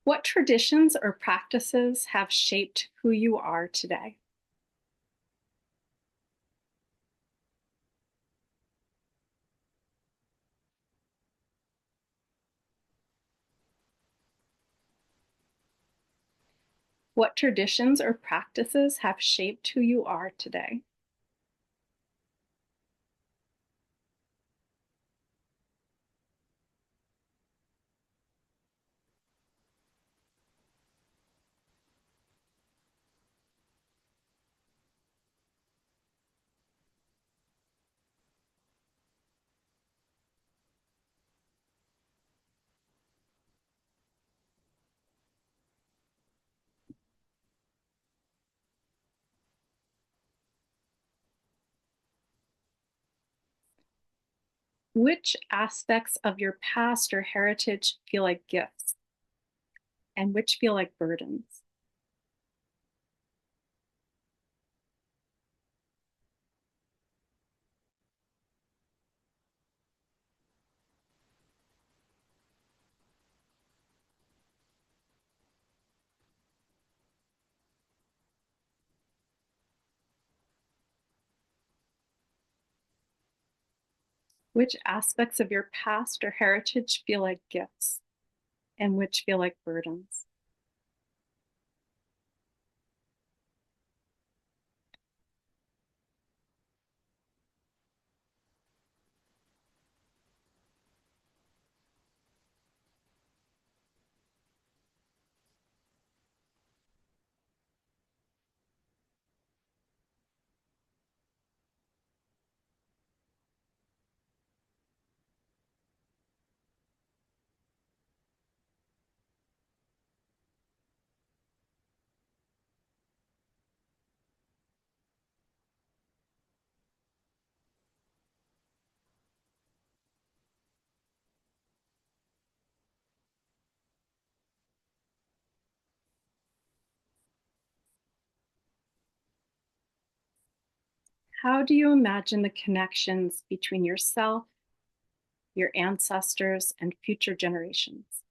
What traditions or practices have shaped who you are today? What traditions or practices have shaped who you are today? Which aspects of your past or heritage feel like gifts and which feel like burdens? Which aspects of your past or heritage feel like gifts and which feel like burdens? How do you imagine the connections between yourself, your ancestors, and future generations?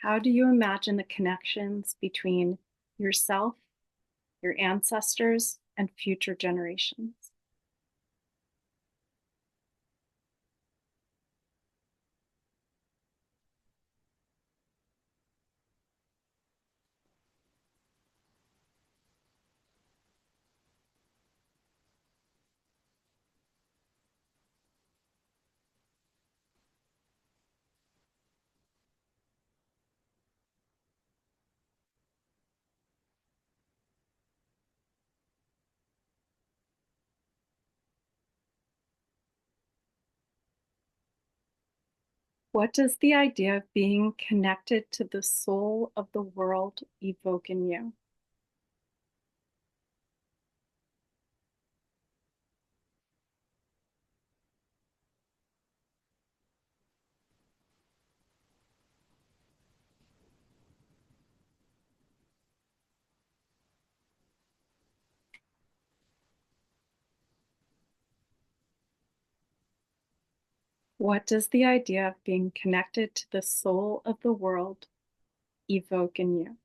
How do you imagine the connections between yourself, your ancestors, and future generations? What does the idea of being connected to the soul of the world evoke in you? What does the idea of being connected to the soul of the world evoke in you?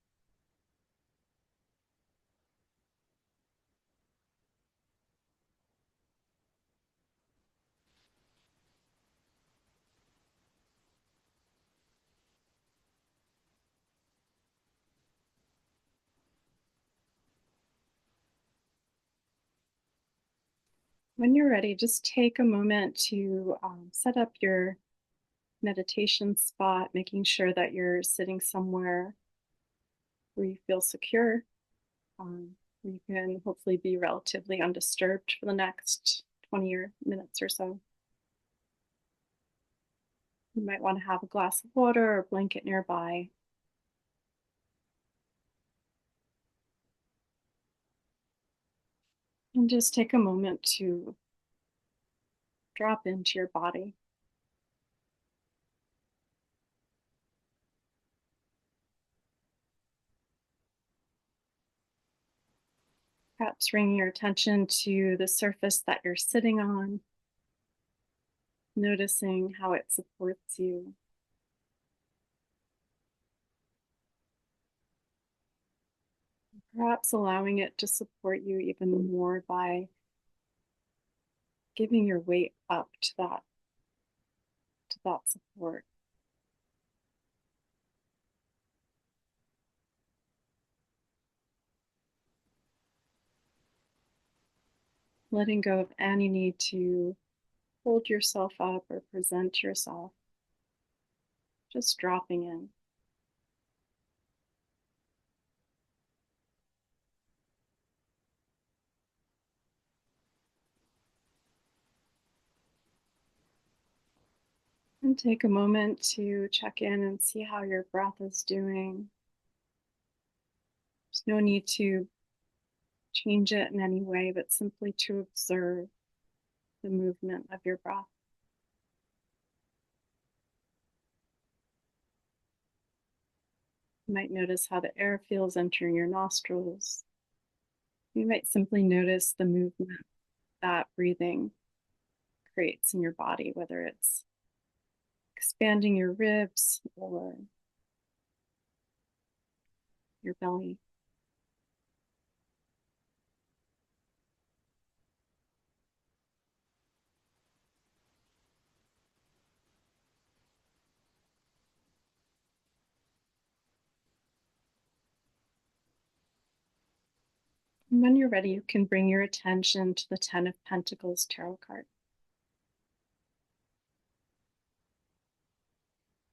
When you're ready, just take a moment to set up your meditation spot, making sure that you're sitting somewhere where you feel secure, where you can hopefully be relatively undisturbed for the next 20 minutes or so. You might want to have a glass of water or a blanket nearby. And just take a moment to drop into your body. Perhaps bringing your attention to the surface that you're sitting on, noticing how it supports you. Perhaps allowing it to support you even more by giving your weight up to that support. Letting go of any need to hold yourself up or present yourself. Just dropping in. And take a moment to check in and see how your breath is doing. There's no need to change it in any way, but simply to observe the movement of your breath. You might notice how the air feels entering your nostrils. You might simply notice the movement that breathing creates in your body, whether it's expanding your ribs or your belly. And when you're ready, you can bring your attention to the Ten of Pentacles Tarot card.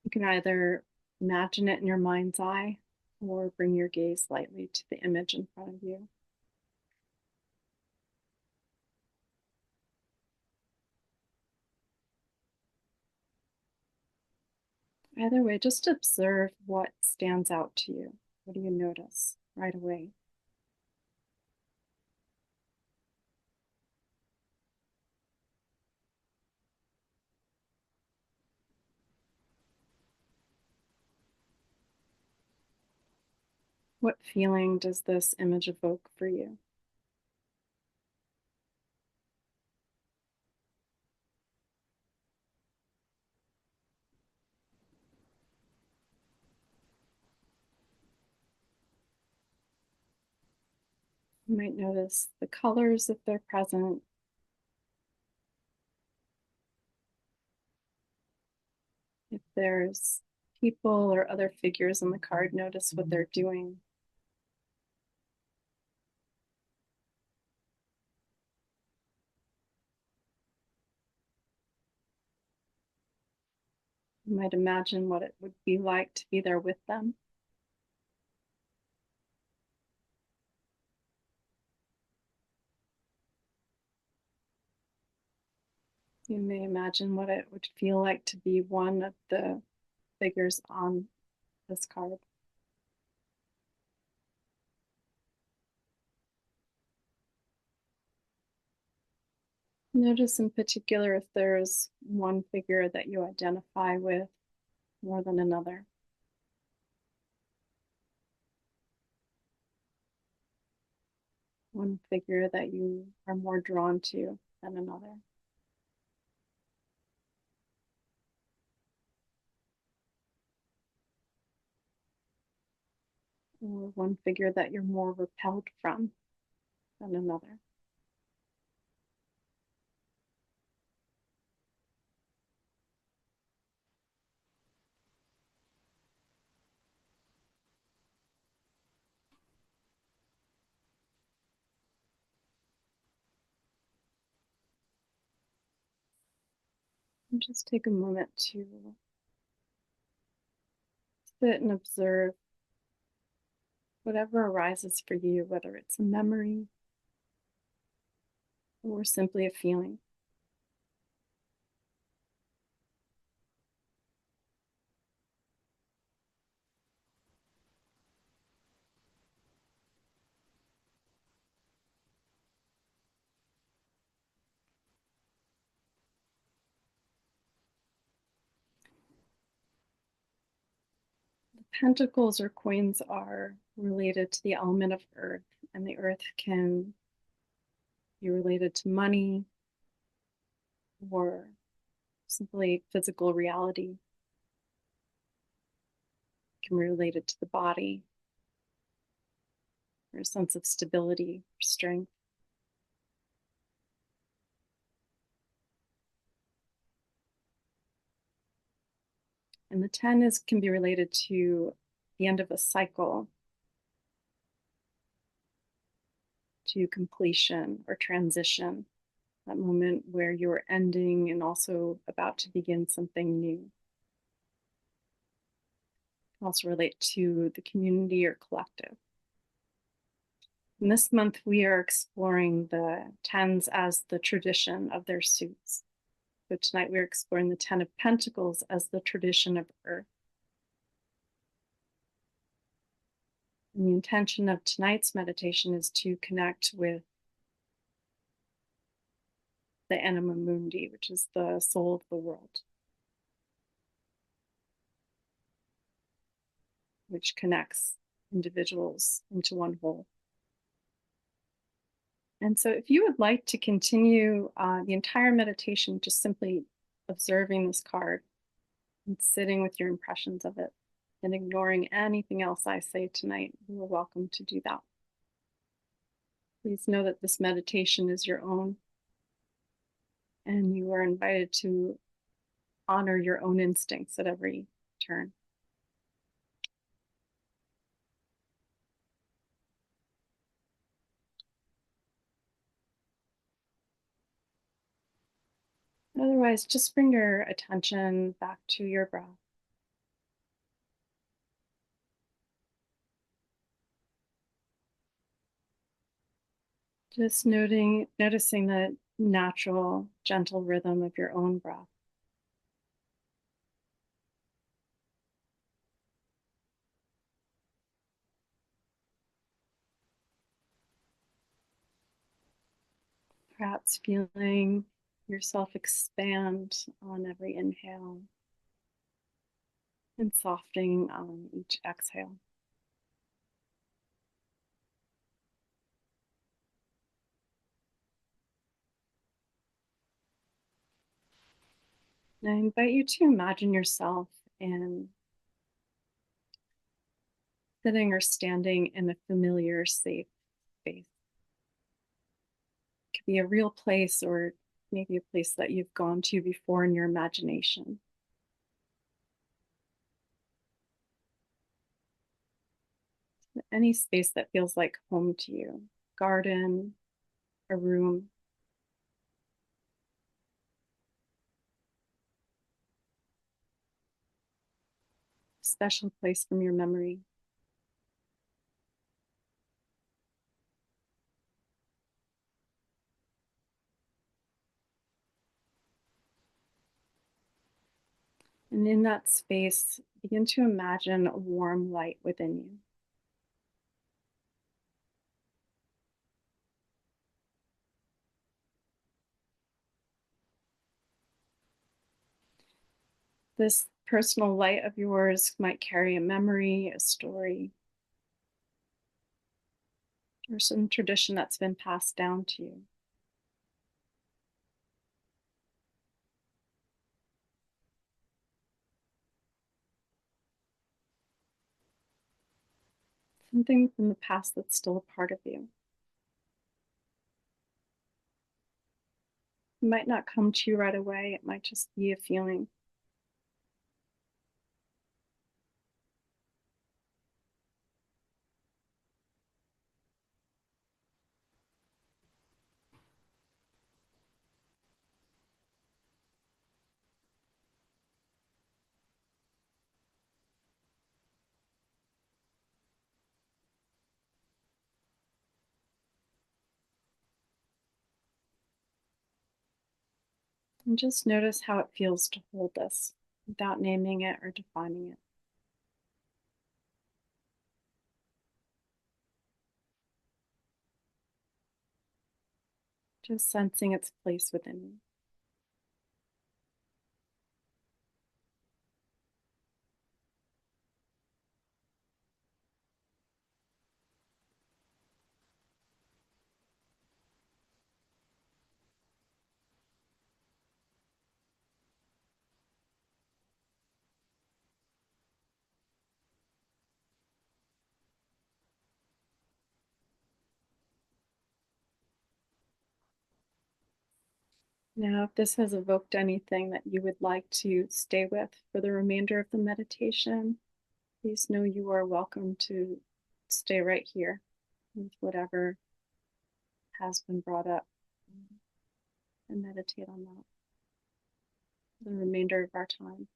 You can either imagine it in your mind's eye or bring your gaze lightly to the image in front of you. Either way, just observe what stands out to you. What do you notice right away? What feeling does this image evoke for you? You might notice the colors if they're present. If there's people or other figures in the card, notice what they're doing. You might imagine what it would be like to be there with them. You may imagine what it would feel like to be one of the figures on this card. Notice in particular if there's one figure that you identify with more than another. One figure that you are more drawn to than another. Or one figure that you're more repelled from than another. And just take a moment to sit and observe whatever arises for you, whether it's a memory or simply a feeling. Pentacles or coins are related to the element of earth, and the earth can be related to money or simply physical reality. It can be related to the body or a sense of stability or strength. And the 10 can be related to the end of a cycle, to completion or transition, that moment where you're ending and also about to begin something new. It can also relate to the community or collective. And this month, we are exploring the 10s as the tradition of their suits. So tonight, we're exploring the 10 of Pentacles as the tradition of Earth. And the intention of tonight's meditation is to connect with the anima mundi, which is the soul of the world, which connects individuals into one whole. And so if you would like to continue the entire meditation, just simply observing this card and sitting with your impressions of it and ignoring anything else I say tonight, you are welcome to do that. Please know that this meditation is your own, and you are invited to honor your own instincts at every turn. Otherwise, just bring your attention back to your breath. Just noticing the natural, gentle rhythm of your own breath. Perhaps feeling yourself expand on every inhale and softening on each exhale. And I invite you to imagine yourself in sitting or standing in a familiar, safe space. It could be a real place or maybe a place that you've gone to before in your imagination. Any space that feels like home to you, garden, a room. Special place from your memory. And in that space, begin to imagine a warm light within you. This personal light of yours might carry a memory, a story, or some tradition that's been passed down to you. Something from the past that's still a part of you. It might not come to you right away. It might just be a feeling. And just notice how it feels to hold this without naming it or defining it. Just sensing its place within you. Now, if this has evoked anything that you would like to stay with for the remainder of the meditation, please know you are welcome to stay right here with whatever has been brought up and meditate on that for the remainder of our time.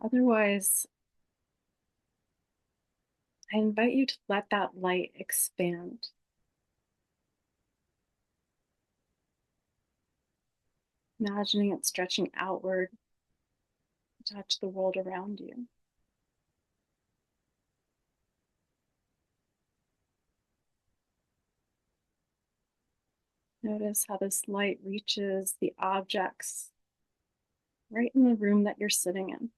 Otherwise, I invite you to let that light expand. Imagining it stretching outward to touch the world around you. Notice how this light reaches the objects right in the room that you're sitting in.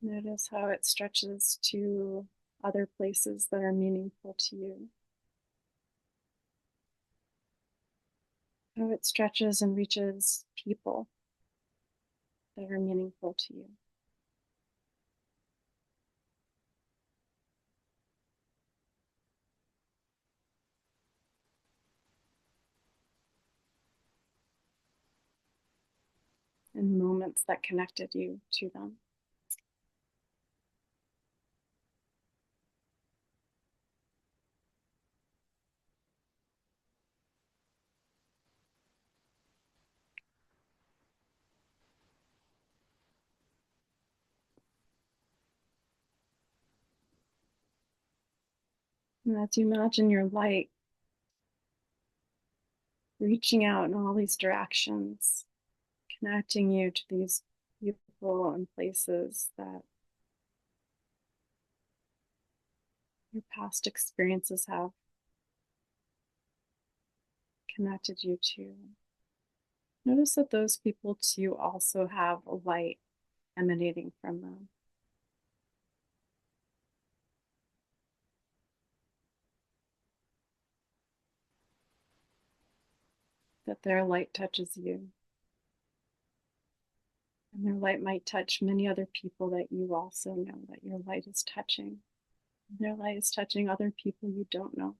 Notice how it stretches to other places that are meaningful to you. How it stretches and reaches people that are meaningful to you. And moments that connected you to them. And as you imagine your light reaching out in all these directions, connecting you to these people and places that your past experiences have connected you to. Notice that those people too also have a light emanating from them. That their light touches you. And their light might touch many other people that you also know that your light is touching. Their light is touching other people you don't know.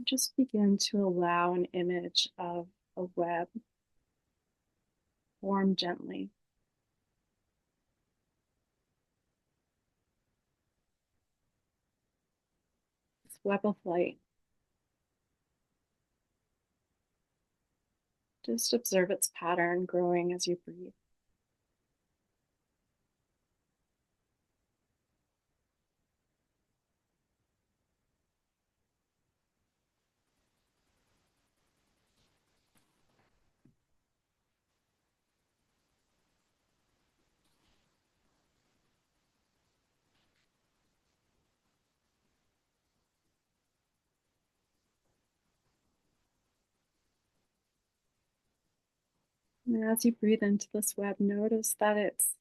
Just begin to allow an image of a web form gently. This web of light. Just observe its pattern growing as you breathe. And as you breathe into this web, notice that it's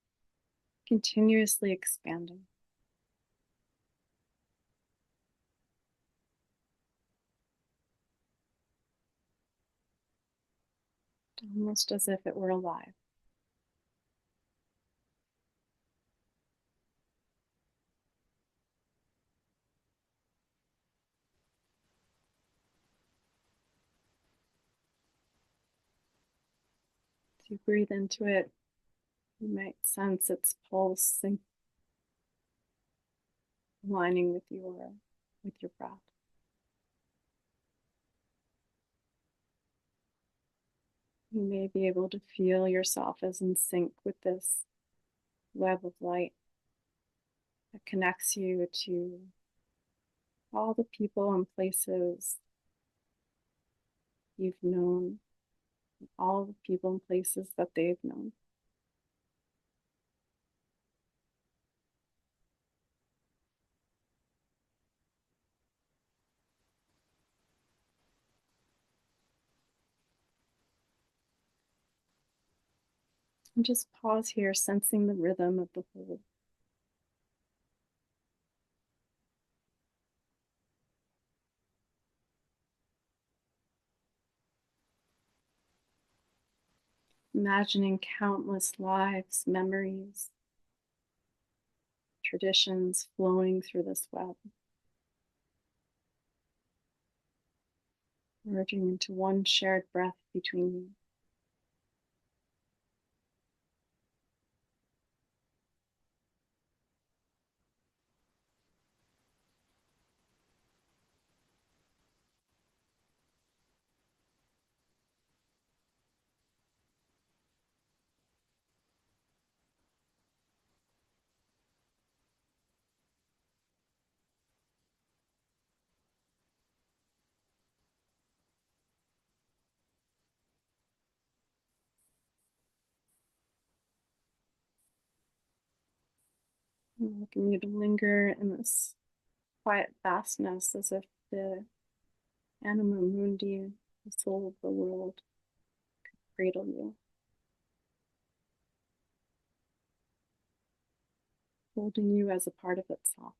continuously expanding. Almost as if it were alive. As you breathe into it, you might sense its pulse aligning with your breath. You may be able to feel yourself as in sync with this web of light that connects you to all the people and places you've known, all the people and places that they've known. And just pause here, sensing the rhythm of the whole. imagining countless lives, memories, traditions flowing through this web, merging into one shared breath between you. I'm welcome you to linger in this quiet vastness as if the anima mundi, the soul of the world, cradle you, holding you as a part of itself.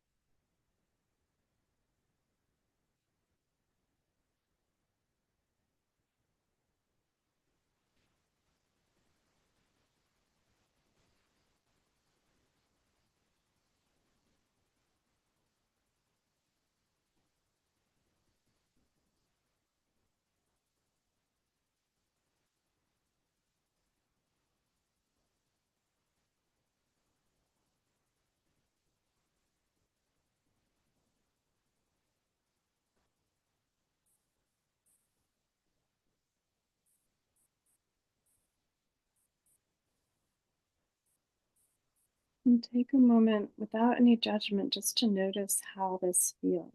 And take a moment without any judgment just to notice how this feels.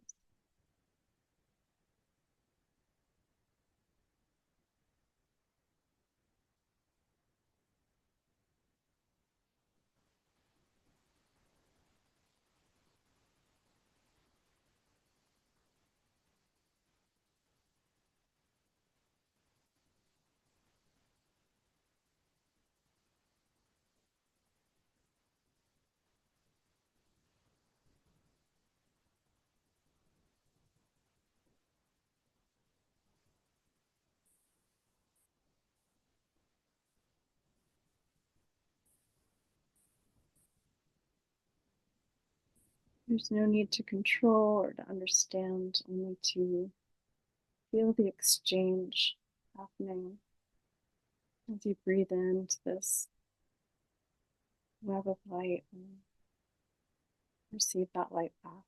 There's no need to control or to understand, only to feel the exchange happening as you breathe into this web of light and receive that light back.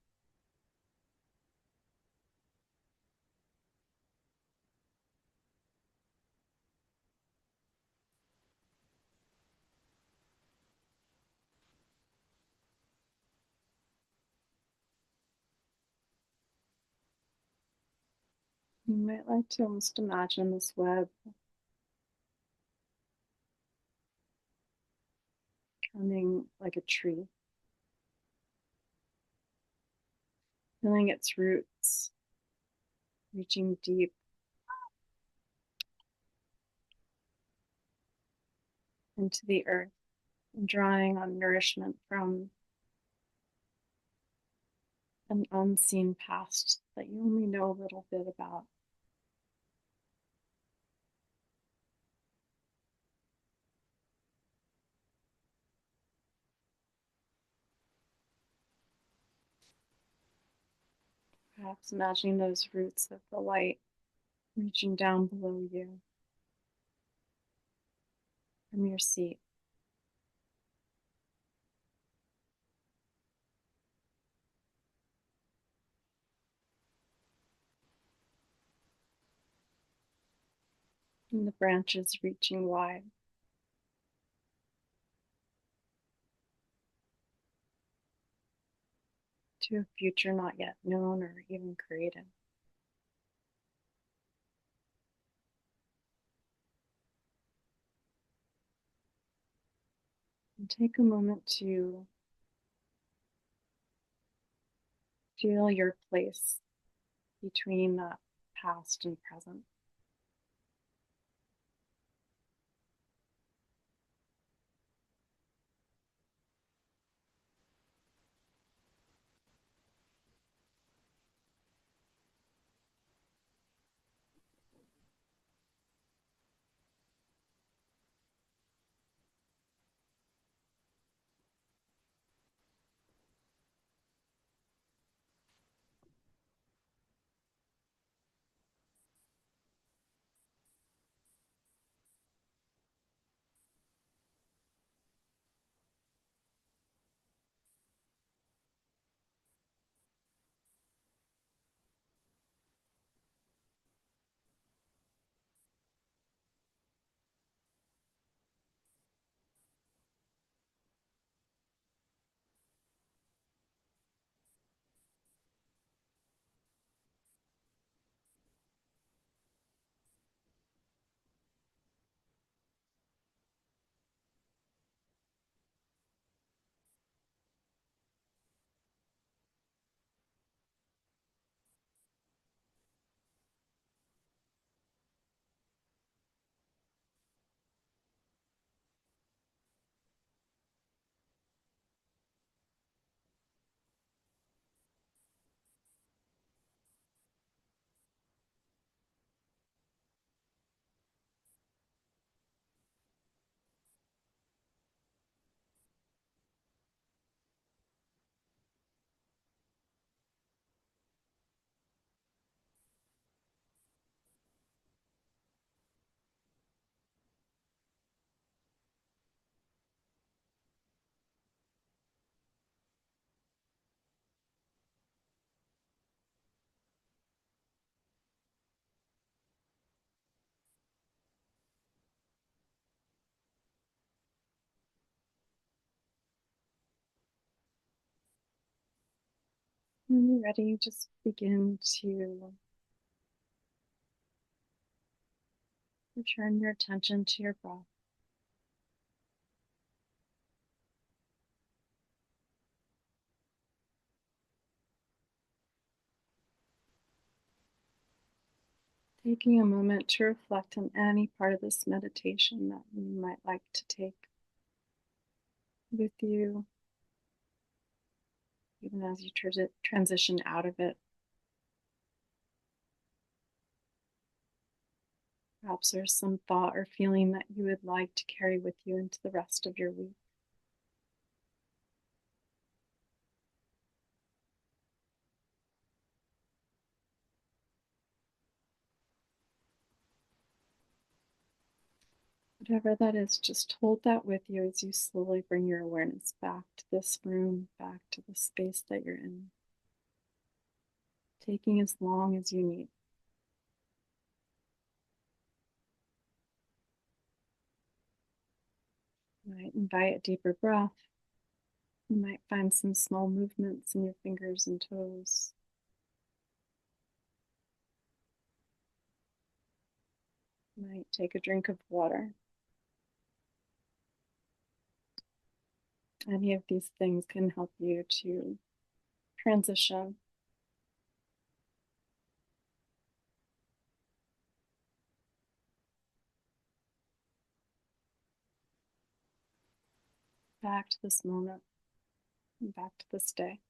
You might like to almost imagine this web coming like a tree, feeling its roots reaching deep into the earth and drawing on nourishment from an unseen past that you only know a little bit about. Perhaps imagining those roots of the light reaching down below you from your seat. And the branches reaching wide to a future not yet known or even created. And take a moment to feel your place between that past and present. When you're ready, just begin to return your attention to your breath. Taking a moment to reflect on any part of this meditation that you might like to take with you, even as you transition out of it. Perhaps there's some thought or feeling that you would like to carry with you into the rest of your week. Whatever that is, just hold that with you as you slowly bring your awareness back to this room, back to the space that you're in, taking as long as you need. You might invite a deeper breath. You might find some small movements in your fingers and toes. You might take a drink of water. Any of these things can help you to transition back to this moment and back to this day.